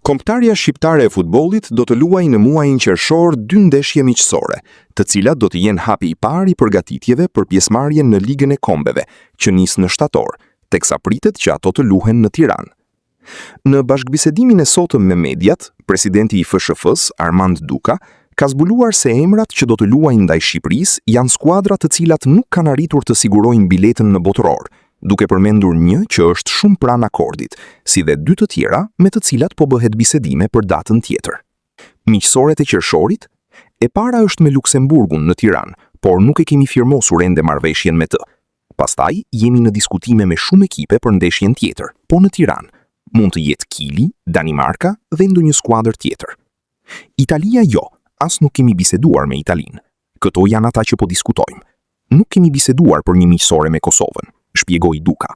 Kombëtarja shqiptare e futbollit do të luajë në muajin qershor 2 ndeshje miqësore, të cilat do të jenë hapi i parë i përgatitjeve për pjesëmarrjen në Ligën e Kombeve, që nis në shtator, teksa pritet që ato të luhen në Tiranë. Në bashkëbisedimin e sotëm me mediat, presidenti i FSHF-s, Armand Duka, ka zbuluar se emrat që do të luajnë ndaj Shqipërisë janë skuadra të cilat nuk kanë arritur të sigurojnë biletën në botëror, duke përmendur një që është shumë pranë akordit, si dhe 2 të tjera me të cilat po bëhet bisedime për datën tjetër. Miqësoret e qershorit? E para është me Luksemburgun në Tiranë, por nuk e kemi firmosur ende marrëveshjen me të. Pastaj jemi në diskutime me shumë ekipe për ndeshjen tjetër, po në Tiranë mund të jetë Kili, Danimarka dhe ndonjë skuadër tjetër. Italia jo, as nuk kemi biseduar me Italinë. Këto janë ata që po diskutojmë. Nuk kemi biseduar për një miqësore me Kosovën, shpjegoi Duka.